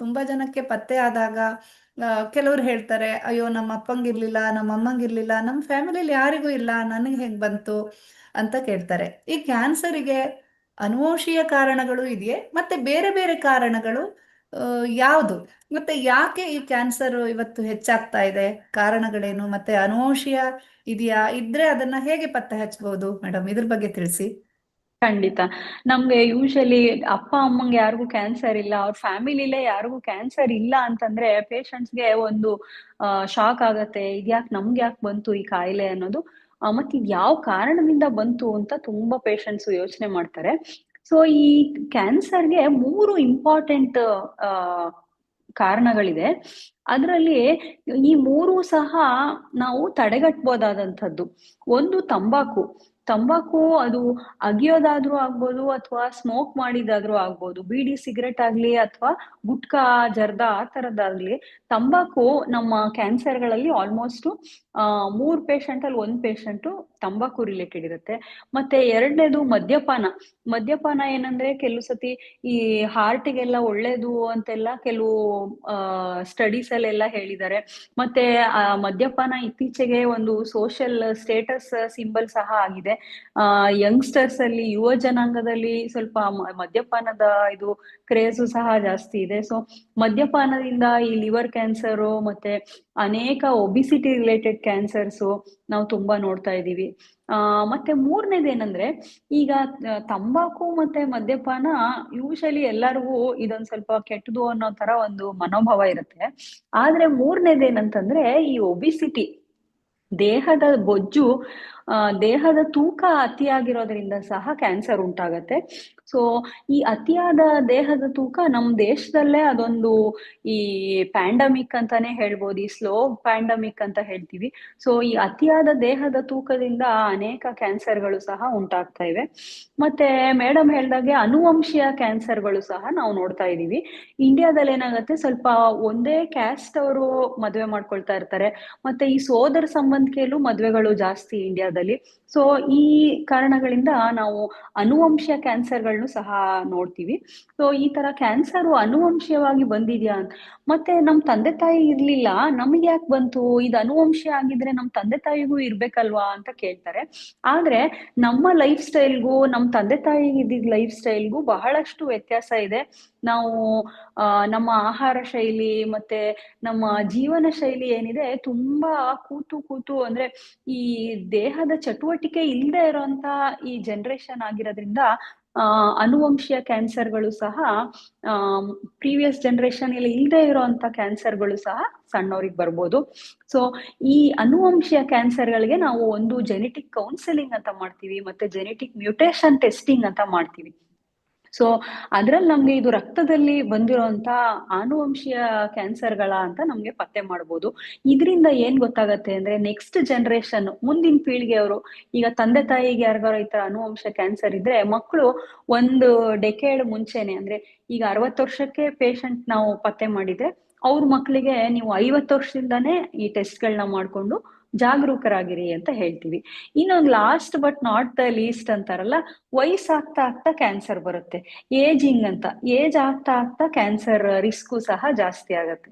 ತುಂಬಾ ಜನಕ್ಕೆ ಪತ್ತೆ ಆದಾಗ ಕೆಲವ್ರು ಹೇಳ್ತಾರೆ, ಅಯ್ಯೋ ನಮ್ಮ ಅಪ್ಪಂಗಿರ್ಲಿಲ್ಲ, ನಮ್ಮ ಅಮ್ಮಂಗಿರ್ಲಿಲ್ಲ, ನಮ್ಮ ಫ್ಯಾಮಿಲಿಲಿ ಯಾರಿಗೂ ಇಲ್ಲ, ನನಗೆ ಹೆಂಗ್ ಬಂತು ಅಂತ ಕೇಳ್ತಾರೆ. ಈ ಕ್ಯಾನ್ಸರಿಗೆ ಅನುವಂಶೀಯ ಕಾರಣಗಳು ಇದೆಯೇ, ಮತ್ತೆ ಬೇರೆ ಬೇರೆ ಕಾರಣಗಳು ಯಾವುದು, ಮತ್ತೆ ಯಾಕೆ ಈ ಕ್ಯಾನ್ಸರ್ ಇವತ್ತು ಹೆಚ್ಚಾಗ್ತಾ ಇದೆ, ಕಾರಣಗಳೇನು, ಮತ್ತೆ ಅನುವಂಶೀಯ ಇದೆಯಾ, ಇದ್ರೆ ಅದನ್ನ ಹೇಗೆ ಪತ್ತೆ ಹಚ್ಚಬಹುದು ಮೇಡಮ್, ಇದ್ರ ಬಗ್ಗೆ ತಿಳಿಸಿ. ಖಂಡಿತ. ನಮ್ಗೆ ಯೂಶಲಿ ಅಪ್ಪ ಅಮ್ಮಂಗೆ ಯಾರಿಗೂ ಕ್ಯಾನ್ಸರ್ ಇಲ್ಲ, ಅವ್ರ ಫ್ಯಾಮಿಲಿಲೇ ಯಾರಿಗೂ ಕ್ಯಾನ್ಸರ್ ಇಲ್ಲ ಅಂತಂದ್ರೆ ಪೇಷಂಟ್ಸ್ಗೆ ಒಂದು ಶಾಕ್ ಆಗತ್ತೆ. ಇದ್ಯಾಕ್ ನಮ್ಗೆ ಯಾಕೆ ಬಂತು ಈ ಕಾಯಿಲೆ ಅನ್ನೋದು. ಮತ್ತೆ ಇದ್ ಯಾವ ಕಾರಣದಿಂದ ಬಂತು ಅಂತ ತುಂಬಾ ಪೇಷಂಟ್ಸ್ ಯೋಚನೆ ಮಾಡ್ತಾರೆ. ಸೊ ಈ ಕ್ಯಾನ್ಸರ್ಗೆ 3 ಇಂಪಾರ್ಟೆಂಟ್ ಆ ಕಾರಣಗಳಿದೆ. ಅದರಲ್ಲಿ ಈ 3 ಸಹ ನಾವು ತಡೆಗಟ್ಬೋದಾದಂಥದ್ದು. ಒಂದು ತಂಬಾಕು. ತಂಬಾಕು ಅದು ಅಗಿಯೋದಾದ್ರೂ ಆಗ್ಬೋದು ಅಥವಾ ಸ್ಮೋಕ್ ಮಾಡಿದಾದ್ರೂ ಆಗ್ಬೋದು. ಬೀಡಿ ಸಿಗರೆಟ್ ಆಗ್ಲಿ ಅಥವಾ ಗುಟ್ಕಾ ಜರ್ದ ಆ ತರದ್ದಾಗ್ಲಿ, ತಂಬಾಕು ನಮ್ಮ ಕ್ಯಾನ್ಸರ್ಗಳಲ್ಲಿ ಆಲ್ಮೋಸ್ಟ್ 3 ಪೇಷಂಟ್ ಅಲ್ಲಿ 1 ಪೇಷಂಟು ತಂಬಾಕು ರಿಲೇಟೆಡ್ ಇರುತ್ತೆ. ಮತ್ತೆ ಎರಡನೇದು ಮದ್ಯಪಾನ. ಮದ್ಯಪಾನ ಏನಂದ್ರೆ ಕೆಲವು ಸತಿ ಈ ಹಾರ್ಟಿಗೆಲ್ಲ ಒಳ್ಳೇದು ಅಂತೆಲ್ಲ ಕೆಲವು ಸ್ಟಡೀಸ್ ಅಲ್ಲೆಲ್ಲ ಹೇಳಿದ್ದಾರೆ. ಮತ್ತೆ ಮದ್ಯಪಾನ ಇತ್ತೀಚೆಗೆ ಒಂದು ಸೋಷಿಯಲ್ ಸ್ಟೇಟಸ್ ಸಿಂಬಲ್ ಸಹ ಆಗಿದೆ. ಯಂಗ್ಸ್ಟರ್ಸ್ ಅಲ್ಲಿ, ಯುವ ಜನಾಂಗದಲ್ಲಿ ಸ್ವಲ್ಪ ಮದ್ಯಪಾನದ ಇದು ಕ್ರೇಜು ಸಹ ಜಾಸ್ತಿ ಇದೆ. ಸೊ ಮದ್ಯಪಾನದಿಂದ ಈ ಲಿವರ್ ಕ್ಯಾನ್ಸರು ಮತ್ತೆ ಅನೇಕ ಒಬಿಸಿಟಿ ರಿಲೇಟೆಡ್ ಕ್ಯಾನ್ಸರ್ಸು ನಾವು ತುಂಬಾ ನೋಡ್ತಾ ಇದ್ದೀವಿ. ಮತ್ತೆ ಮೂರನೇದೇನಂದ್ರೆ, ಈಗ ತಂಬಾಕು ಮತ್ತೆ ಮದ್ಯಪಾನ ಯೂಶಲಿ ಎಲ್ಲರಿಗೂ ಇದೊಂದ್ ಸ್ವಲ್ಪ ಕೆಟ್ಟದು ಅನ್ನೋ ತರ ಒಂದು ಮನೋಭಾವ ಇರುತ್ತೆ. ಆದ್ರೆ ಮೂರನೇದೇನಂತಂದ್ರೆ ಈ ಒಬಿಸಿಟಿ, ದೇಹದ ಬೊಜ್ಜು, ದೇಹದ ತೂಕ ಅತಿಯಾಗಿರೋದ್ರಿಂದ ಸಹ ಕ್ಯಾನ್ಸರ್ ಉಂಟಾಗತ್ತೆ. ಸೊ ಈ ಅತಿಯಾದ ದೇಹದ ತೂಕ ನಮ್ಮ ದೇಶದಲ್ಲೇ ಅದೊಂದು ಈ ಪ್ಯಾಂಡಮಿಕ್ ಅಂತಾನೆ ಹೇಳ್ಬೋದು, ಈ ಸ್ಲೋ ಪ್ಯಾಂಡಮಿಕ್ ಅಂತ ಹೇಳ್ತೀವಿ. ಸೊ ಈ ಅತಿಯಾದ ದೇಹದ ತೂಕದಿಂದ ಅನೇಕ ಕ್ಯಾನ್ಸರ್ಗಳು ಸಹ ಉಂಟಾಗ್ತಾ ಇವೆ. ಮತ್ತೆ ಮೇಡಮ್ ಹೇಳ್ದಾಗೆ ಅನುವಂಶೀಯ ಕ್ಯಾನ್ಸರ್ಗಳು ಸಹ ನಾವು ನೋಡ್ತಾ ಇದ್ದೀವಿ. ಇಂಡಿಯಾದಲ್ಲಿ ಏನಾಗುತ್ತೆ, ಸ್ವಲ್ಪ ಒಂದೇ ಕ್ಯಾಸ್ಟ್ ಅವರು ಮದುವೆ ಮಾಡ್ಕೊಳ್ತಾ ಇರ್ತಾರೆ. ಮತ್ತೆ ಈ ಸೋದರ ಸಂಬಂಧಿಕೆಯಲ್ಲೂ ಮದುವೆಗಳು ಜಾಸ್ತಿ ಇಂಡಿಯಾದಲ್ಲಿ. ಸೊ ಈ ಕಾರಣಗಳಿಂದ ನಾವು ಅನುವಂಶೀಯ ಕ್ಯಾನ್ಸರ್ಗಳನ್ನು ಸಹ ನೋಡ್ತೀವಿ. ಸೊ ಈ ತರ ಕ್ಯಾನ್ಸರ್ ಅನುವಂಶೀಯವಾಗಿ ಬಂದಿದ್ಯಾ ಅಂತ, ಮತ್ತೆ ನಮ್ ತಂದೆ ತಾಯಿ ಇರ್ಲಿಲ್ಲ, ನಮಗೆ ಯಾಕೆ ಬಂತು, ಇದು ಅನುವಂಶೀಯ ಆಗಿದ್ರೆ ನಮ್ ತಂದೆ ತಾಯಿಗೂ ಇರ್ಬೇಕಲ್ವಾ ಅಂತ ಕೇಳ್ತಾರೆ. ಆದ್ರೆ ನಮ್ಮ ಲೈಫ್ ಸ್ಟೈಲ್ಗೂ ನಮ್ ತಂದೆ ತಾಯಿಗೆ ಇದ್ದಿದ್ ಲೈಫ್ ಸ್ಟೈಲ್ಗೂ ಬಹಳಷ್ಟು ವ್ಯತ್ಯಾಸ ಇದೆ. ನಾವು ನಮ್ಮ ಆಹಾರ ಶೈಲಿ ಮತ್ತೆ ನಮ್ಮ ಜೀವನ ಶೈಲಿ ಏನಿದೆ, ತುಂಬಾ ಕೂತು ಕೂತು ಅಂದ್ರೆ ಈ ದೇಹದ ಚಟುವಟಿಕೆ ಇಲ್ಲದೆ ಇರೋಂತ ಈ ಜನರೇಷನ್ ಆಗಿರೋದ್ರಿಂದ ಅನುವಂಶೀಯ ಕ್ಯಾನ್ಸರ್ಗಳು ಸಹ ಪ್ರೀವಿಯಸ್ ಜನರೇಷನ್ ಇಲ್ಲಿ ಇಲ್ಲದೆ ಇರೋಂತ ಕ್ಯಾನ್ಸರ್ಗಳು ಸಹ ಸಣ್ಣವ್ರಿಗೆ ಬರ್ಬೋದು. ಸೊ ಈ ಅನುವಂಶೀಯ ಕ್ಯಾನ್ಸರ್ಗಳಿಗೆ ನಾವು ಒಂದು ಜೆನೆಟಿಕ್ ಕೌನ್ಸಿಲಿಂಗ್ ಅಂತ ಮಾಡ್ತೀವಿ, ಮತ್ತೆ ಜೆನೆಟಿಕ್ ಮ್ಯೂಟೇಶನ್ ಟೆಸ್ಟಿಂಗ್ ಅಂತ ಮಾಡ್ತೀವಿ. ಸೊ ಅದ್ರಲ್ಲಿ ನಮ್ಗೆ ಇದು ರಕ್ತದಲ್ಲಿ ಬಂದಿರೋಂತ ಆನುವಂಶೀಯ ಕ್ಯಾನ್ಸರ್ಗಳ ಅಂತ ನಮ್ಗೆ ಪತ್ತೆ ಮಾಡ್ಬೋದು. ಇದರಿಂದ ಏನ್ ಗೊತ್ತಾಗತ್ತೆ ಅಂದ್ರೆ, ನೆಕ್ಸ್ಟ್ ಜನರೇಷನ್ ಮುಂದಿನ ಪೀಳಿಗೆಯವರು, ಈಗ ತಂದೆ ತಾಯಿಗೆ ಯಾರಿಗಾರ ಈ ತರ ಅನುವಂಶ ಕ್ಯಾನ್ಸರ್ ಇದ್ರೆ ಮಕ್ಕಳು ಒಂದು ಡೆಕೇಡ್ ಮುಂಚೆನೆ, ಅಂದ್ರೆ ಈಗ 60 ವರ್ಷಕ್ಕೆ ಪೇಷಂಟ್ ನಾವು ಪತ್ತೆ ಮಾಡಿದ್ರೆ ಅವ್ರ ಮಕ್ಕಳಿಗೆ ನೀವು 50 ವರ್ಷದಿಂದಾನೇ ಈ ಟೆಸ್ಟ್ಗಳನ್ನ ಮಾಡ್ಕೊಂಡು ಜಾಗರೂಕರಾಗಿರಿ ಅಂತ ಹೇಳ್ತೀವಿ. ಇನ್ನೊಂದು last but not the least ಅಂತಾರಲ್ಲ, ವಯಸ್ಸಾಗ್ತಾ ಆಗ್ತಾ ಕ್ಯಾನ್ಸರ್ ಬರುತ್ತೆ. ಏಜಿಂಗ್ ಅಂತ, ಏಜ್ ಆಗ್ತಾ ಆಗ್ತಾ ಕ್ಯಾನ್ಸರ್ ರಿಸ್ಕು ಸಹ ಜಾಸ್ತಿ ಆಗತ್ತೆ.